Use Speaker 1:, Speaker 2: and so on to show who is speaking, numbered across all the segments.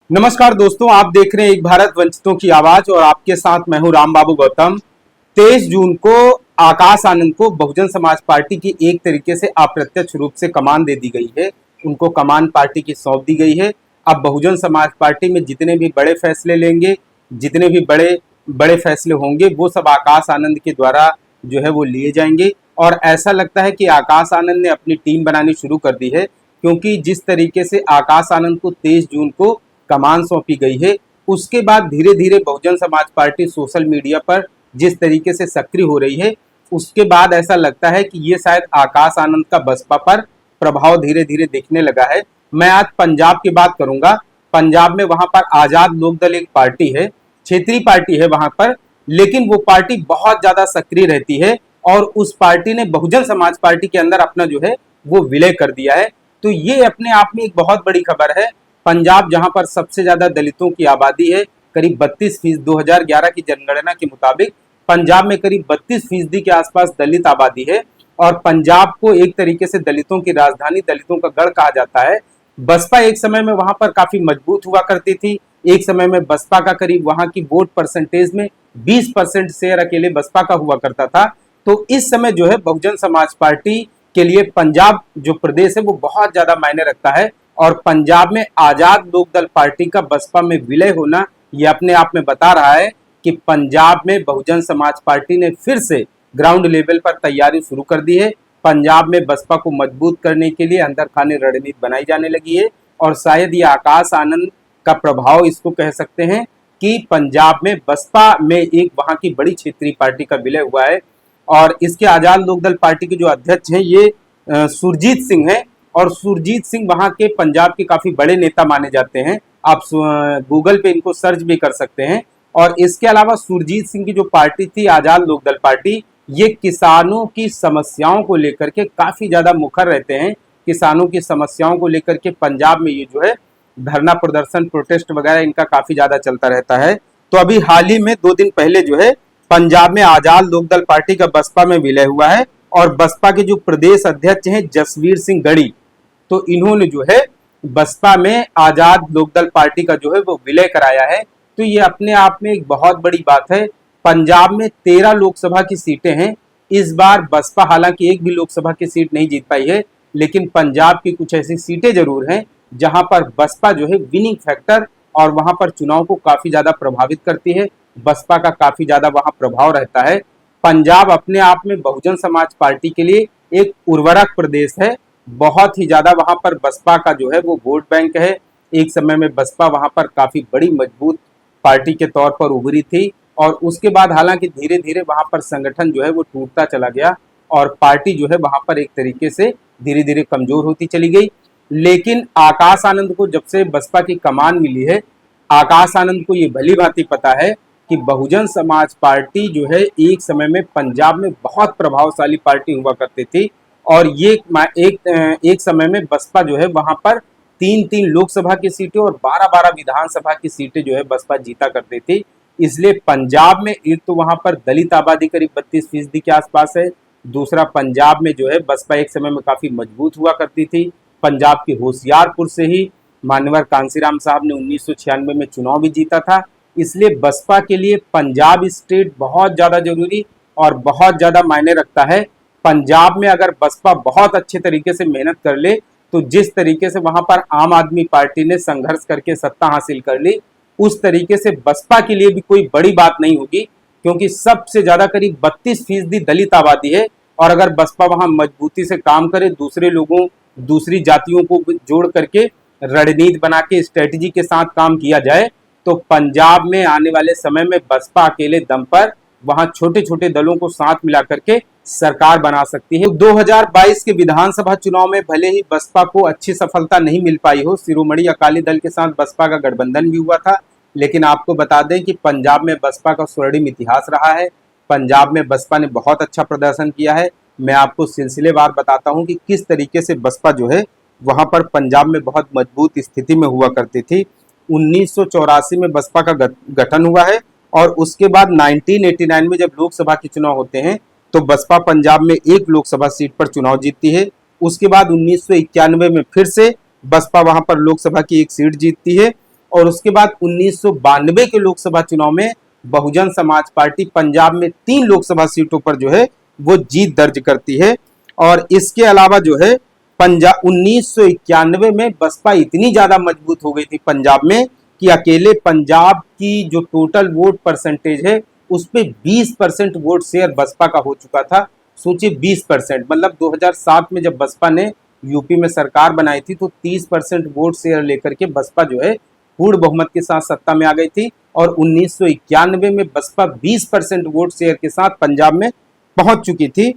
Speaker 1: नमस्कार दोस्तों, आप देख रहे हैं एक भारत वंचितों की आवाज और आपके साथ मैं हूं राम बाबू गौतम। 23 जून को आकाश आनंद को बहुजन समाज पार्टी की एक तरीके से अप्रत्यक्ष रूप से कमान दे दी गई है। उनको कमान पार्टी की सौंप दी गई है। अब बहुजन समाज पार्टी में जितने भी बड़े फैसले लेंगे, जितने भी बड़े बड़े फैसले होंगे, वो सब आकाश आनंद के द्वारा जो है वो लिए जाएंगे। और ऐसा लगता है कि आकाश आनंद ने अपनी टीम बनानी शुरू कर दी है, क्योंकि जिस तरीके से आकाश आनंद को 23 जून को कमान सौंपी गई है, उसके बाद धीरे धीरे Bahujan Samaj party social media पर जिस तरीके से सक्रिय हो रही है, उसके बाद ऐसा लगता है कि ये शायद आकाश आनंद का बसपा पर प्रभाव धीरे धीरे दिखने लगा है। मैं आज पंजाब की बात करूंगा। पंजाब में वहां पर आजाद लोकदल एक पार्टी है, क्षेत्रीय पार्टी है वहां पर, लेकिन वो पार्टी बहुत ज्यादा सक्रिय रहती है और उस पार्टी ने बहुजन समाज पार्टी के अंदर अपना जो है वो विलय कर दिया है। तो ये अपने आप में एक बहुत बड़ी खबर है। पंजाब जहां पर सबसे ज्यादा दलितों की आबादी है, करीब 32%, 2011 की जनगणना के मुताबिक पंजाब में करीब 32% के आसपास दलित आबादी है। और पंजाब को एक तरीके से दलितों की राजधानी, दलितों का गढ़ कहा जाता है। बसपा एक समय में वहां पर काफी मजबूत हुआ करती थी। एक समय में बसपा का करीब वहां की वोट परसेंटेज में 20% शेयर अकेले बसपा का हुआ करता था। तो इस समय जो है बहुजन समाज पार्टी के लिए पंजाब जो प्रदेश है वो बहुत ज्यादा मायने रखता है। और पंजाब में आजाद लोकदल पार्टी का बसपा में विलय होना ये अपने आप में बता रहा है कि पंजाब में बहुजन समाज पार्टी ने फिर से ग्राउंड लेवल पर तैयारी शुरू कर दी है। पंजाब में बसपा को मजबूत करने के लिए अंदर खाने रणनीति बनाई जाने लगी है। और शायद ये आकाश आनंद का प्रभाव इसको कह सकते हैं कि पंजाब में बसपा में एक वहां की बड़ी क्षेत्रीय पार्टी का विलय हुआ है। और इसके आजाद लोकदल पार्टी के जो अध्यक्ष हैं ये सुरजीत सिंह है। और सुरजीत सिंह वहां के पंजाब के काफी बड़े नेता माने जाते हैं। आप गूगल पे इनको सर्च भी कर सकते हैं। और इसके अलावा सुरजीत सिंह की जो पार्टी थी आजाद लोकदल पार्टी, ये किसानों की समस्याओं को लेकर के काफी ज्यादा मुखर रहते हैं। किसानों की समस्याओं को लेकर के पंजाब में ये जो है धरना प्रदर्शन, प्रोटेस्ट वगैरह इनका काफी ज्यादा चलता रहता है। तो अभी हाल ही में 2 दिन पहले जो है पंजाब में आजाद लोकदल पार्टी का बसपा में विलय हुआ है। और बसपा के जो प्रदेश अध्यक्ष हैं जसवीर सिंह गढ़ी, तो इन्होंने जो है बसपा में आजाद लोकदल पार्टी का जो है वो विलय कराया है। तो ये अपने आप में एक बहुत बड़ी बात है। पंजाब में 13 लोकसभा की सीटें हैं। इस बार बसपा हालांकि एक भी लोकसभा की सीट नहीं जीत पाई है, लेकिन पंजाब की कुछ ऐसी सीटें जरूर हैं जहां पर बसपा जो है विनिंग फैक्टर और वहां पर चुनाव को काफी ज्यादा प्रभावित करती है। बसपा का काफी ज्यादा वहां प्रभाव रहता है। पंजाब अपने आप में बहुजन समाज पार्टी के लिए एक उर्वरक प्रदेश है। बहुत ही ज्यादा वहां पर बसपा का जो है वो वोट बैंक है। एक समय में बसपा वहां पर काफी बड़ी मजबूत पार्टी के तौर पर उभरी थी। और उसके बाद हालांकि धीरे धीरे वहां पर संगठन जो है वो टूटता चला गया और पार्टी जो है वहां पर एक तरीके से धीरे धीरे कमजोर होती चली गई। लेकिन आकाश आनंद को जब से बसपा की कमान मिली है, आकाश आनंद को ये भली भांति पता है कि बहुजन समाज पार्टी जो है एक समय में पंजाब में बहुत प्रभावशाली पार्टी हुआ करती थी। और ये एक समय में बसपा जो है वहां पर 3-3 लोकसभा की सीटें और 12-12 विधानसभा की सीटें जो है बसपा जीता करती थी। इसलिए पंजाब में एक तो वहां पर दलित आबादी करीब 32% के आसपास है। दूसरा, पंजाब में जो है बसपा एक समय में काफी मजबूत हुआ करती थी। पंजाब के होशियारपुर से ही मान्यवर कांसीराम साहब ने 1996 में चुनाव भी जीता था। इसलिए बसपा के लिए पंजाब स्टेट बहुत ज्यादा जरूरी और बहुत ज्यादा मायने रखता है। पंजाब में अगर बसपा बहुत अच्छे तरीके से मेहनत कर ले, तो जिस तरीके से वहां पर आम आदमी पार्टी ने संघर्ष करके सत्ता हासिल कर ली, उस तरीके से बसपा के लिए भी कोई बड़ी बात नहीं होगी, क्योंकि सबसे ज्यादा करीब 32% दलित आबादी है। और अगर बसपा वहां मजबूती से काम करे, दूसरे लोगों, दूसरी जातियों को जोड़ करके रणनीति बना के स्ट्रेटेजी के साथ काम किया जाए, तो पंजाब में आने वाले समय में बसपा अकेले दम पर वहां छोटे छोटे दलों को साथ मिला करके सरकार बना सकती है। 2022 के विधानसभा चुनाव में भले ही बसपा को अच्छी सफलता नहीं मिल पाई हो, शिरोमणि अकाली दल के साथ बसपा का गठबंधन भी हुआ था, लेकिन आपको बता दें कि पंजाब में बसपा का स्वर्णिम इतिहास रहा है। पंजाब में बसपा ने बहुत अच्छा प्रदर्शन किया है। मैं आपको सिलसिलेवार बताता हूं कि किस तरीके से बसपा जो है वहां पर पंजाब में बहुत मजबूत स्थिति में हुआ करती थी। 1984 में बसपा का गठन हुआ है और उसके बाद 1989 में जब लोकसभा के चुनाव होते हैं तो बसपा पंजाब में एक लोकसभा सीट पर चुनाव जीतती है। उसके बाद 1991 में फिर से बसपा वहां पर लोकसभा की एक सीट जीतती है और उसके बाद 1992 के लोकसभा चुनाव में बहुजन समाज पार्टी पंजाब में 3 लोकसभा सीटों पर जो है वो जीत दर्ज करती है। और इसके अलावा जो है पंजाब 1991 में बसपा इतनी ज्यादा मजबूत हो गई थी पंजाब में कि अकेले पंजाब की जो टोटल वोट परसेंटेज है उस पे 20% वोट शेयर बसपा का हो चुका था। सोचिए 20%, मतलब 2007 में जब बसपा ने यूपी में सरकार बनाई थी तो 30% वोट शेयर लेकर के बसपा जो है पूर्ण बहुमत के साथ सत्ता में आ गई थी। और 1991 में बसपा 20% वोट शेयर के साथ पंजाब में पहुंच चुकी थी।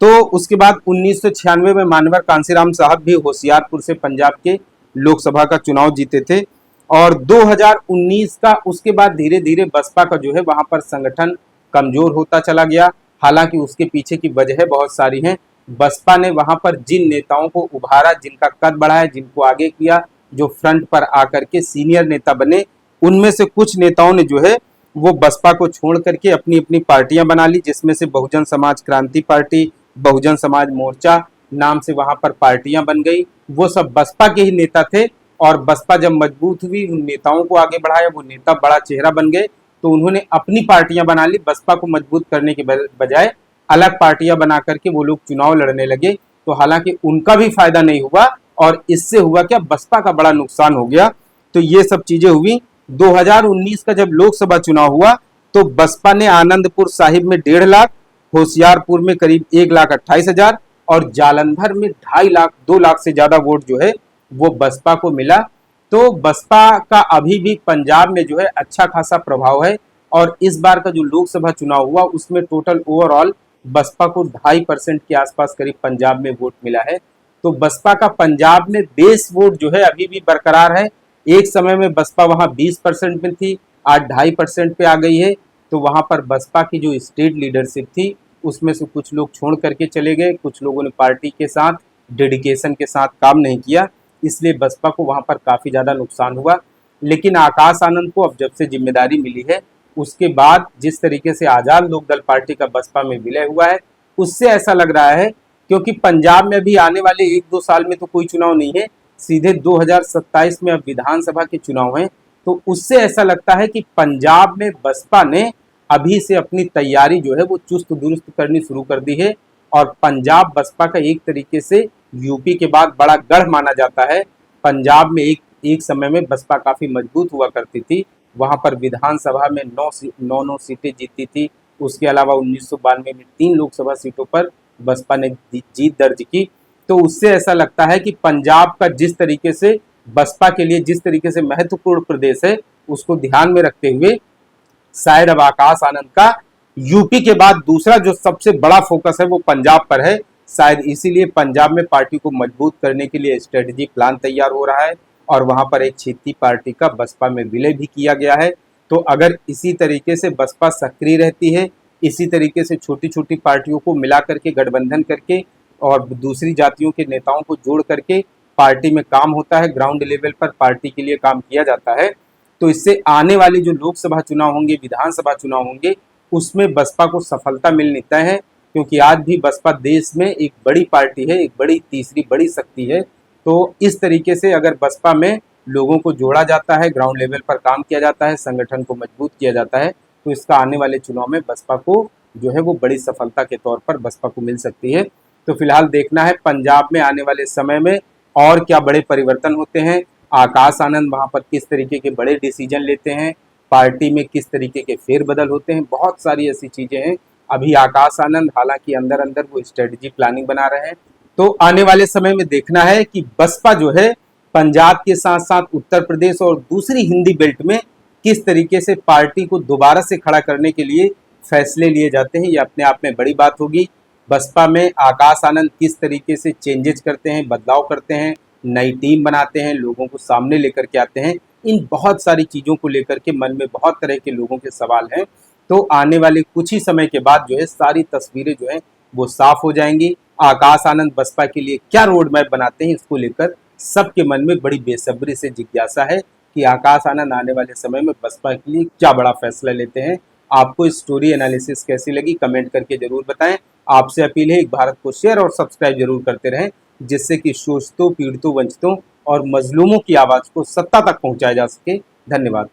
Speaker 1: तो उसके बाद 1996 में मानवर कांसीराम साहब भी होशियारपुर से पंजाब के लोकसभा का चुनाव जीते थे। और 2019 का उसके बाद धीरे धीरे बसपा का जो है वहां पर संगठन कमजोर होता चला गया। हालांकि उसके पीछे की वजह बहुत सारी हैं। बसपा ने वहां पर जिन नेताओं को उभारा, जिनका कद बढ़ाया, जिनको आगे किया, जो फ्रंट पर आकर के सीनियर नेता बने, उनमें से कुछ नेताओं ने जो है वो बसपा को छोड़ करके अपनी अपनी पार्टियां बना ली, जिसमें से बहुजन समाज क्रांति पार्टी, बहुजन समाज मोर्चा नाम से वहां पर पार्टियां बन गई। वो सब बसपा के ही नेता थे। और बसपा जब मजबूत हुई, उन नेताओं को आगे बढ़ाया, वो नेता बड़ा चेहरा बन गए, तो उन्होंने अपनी पार्टियां बना ली। बसपा को मजबूत करने के बजाय अलग पार्टियां बना करके वो लोग चुनाव लड़ने लगे। तो हालांकि उनका भी फायदा नहीं हुआ और इससे हुआ क्या, बसपा का बड़ा नुकसान हो गया। तो ये सब चीजें हुई। 2019 का जब लोकसभा चुनाव हुआ तो बसपा ने आनंदपुर साहिब में 1.5 लाख, होशियारपुर में करीब 1,28,000 और जालंधर में 2.5 लाख, 2 लाख से ज्यादा वोट जो है वो बसपा को मिला। तो बसपा का अभी भी पंजाब में जो है अच्छा खासा प्रभाव है। और इस बार का जो लोकसभा चुनाव हुआ उसमें टोटल ओवरऑल बसपा को 2.5% के आसपास करीब पंजाब में वोट मिला है। तो बसपा का पंजाब में बेस वोट जो है अभी भी बरकरार है। एक समय में बसपा वहां 20% में थी, आज 2.5% पे आ गई है। तो वहां पर बसपा की जो स्टेट लीडरशिप थी उसमें से कुछ लोग छोड़ करके चले गए, कुछ लोगों ने पार्टी के साथ डेडिकेशन के साथ काम नहीं किया, इसलिए बसपा को वहां पर काफी ज्यादा नुकसान हुआ। लेकिन आकाश आनंद को अब जब से जिम्मेदारी मिली है उसके बाद जिस तरीके से आजाद लोकदल पार्टी का बसपा में विलय हुआ है उससे ऐसा लग रहा है, क्योंकि पंजाब में अभी आने वाले 1-2 साल में तो कोई चुनाव नहीं है, सीधे 2027 में अब विधानसभा के चुनाव हैं। तो उससे ऐसा लगता है कि पंजाब में बसपा ने अभी से अपनी तैयारी जो है वो चुस्त दुरुस्त करनी शुरू कर दी है। और पंजाब बसपा का एक तरीके से यूपी के बाद बड़ा गढ़ माना जाता है। पंजाब में एक समय में बसपा काफी मजबूत हुआ करती थी, वहां पर विधानसभा में 9 सीटें जीती थी। उसके अलावा 1992 में 3 लोकसभा सीटों पर बसपा ने जीत दर्ज की। तो उससे ऐसा लगता है कि पंजाब का जिस तरीके से बसपा के लिए जिस तरीके से महत्वपूर्ण प्रदेश है उसको ध्यान में रखते हुए शायद अब आकाश आनंद का यूपी के बाद दूसरा जो सबसे बड़ा फोकस है वो पंजाब पर है। शायद इसीलिए पंजाब में पार्टी को मजबूत करने के लिए स्ट्रेटेजी प्लान तैयार हो रहा है और वहां पर एक क्षेत्रीय पार्टी का बसपा में विलय भी किया गया है। तो अगर इसी तरीके से बसपा सक्रिय रहती है, इसी तरीके से छोटी छोटी पार्टियों को मिला करके गठबंधन करके और दूसरी जातियों के नेताओं को जोड़ करके पार्टी में काम होता है, ग्राउंड लेवल पर पार्टी के लिए काम किया जाता है, तो इससे आने वाले जो लोकसभा चुनाव होंगे, विधानसभा चुनाव होंगे, उसमें बसपा को सफलता मिलनी तय है। क्योंकि आज भी बसपा देश में एक बड़ी पार्टी है, एक बड़ी तीसरी बड़ी शक्ति है। तो इस तरीके से अगर बसपा में लोगों को जोड़ा जाता है, ग्राउंड लेवल पर काम किया जाता है, संगठन को मजबूत किया जाता है, तो इसका आने वाले चुनाव में बसपा को जो है वो बड़ी सफलता के तौर पर बसपा को मिल सकती है। तो फिलहाल देखना है पंजाब में आने वाले समय में और क्या बड़े परिवर्तन होते हैं, आकाश आनंद वहां पर किस तरीके के बड़े डिसीजन लेते हैं, पार्टी में किस तरीके के फेरबदल होते हैं, बहुत सारी ऐसी चीजें हैं। अभी आकाश आनंद हालांकि अंदर अंदर वो स्ट्रेटजी प्लानिंग बना रहे हैं। तो आने वाले समय में देखना है कि बसपा जो है पंजाब के साथ साथ उत्तर प्रदेश और दूसरी हिंदी बेल्ट में किस तरीके से पार्टी को दोबारा से खड़ा करने के लिए फैसले लिए जाते हैं, ये अपने आप में बड़ी बात होगी। बसपा में आकाश आनंद किस तरीके से चेंजेस करते हैं, बदलाव करते हैं, नई टीम बनाते हैं, लोगों को सामने लेकर के आते हैं, इन बहुत सारी चीज़ों को लेकर के मन में बहुत तरह के लोगों के सवाल हैं। तो आने वाले कुछ ही समय के बाद जो है सारी तस्वीरें जो हैं वो साफ हो जाएंगी। आकाश आनंद बसपा के लिए क्या रोड मैप बनाते हैं, इसको लेकर सबके मन में बड़ी बेसब्री से जिज्ञासा है कि आकाश आनंद आने वाले समय में बसपा के लिए क्या बड़ा फैसला लेते हैं। आपको स्टोरी एनालिसिस कैसी लगी कमेंट करके जरूर बताएं। आपसे अपील है एक भारत को शेयर और सब्सक्राइब जरूर करते रहें, जिससे कि शोषितों, पीड़ितों, वंचितों और मजलूमों की आवाज को सत्ता तक पहुंचाया जा सके। धन्यवाद।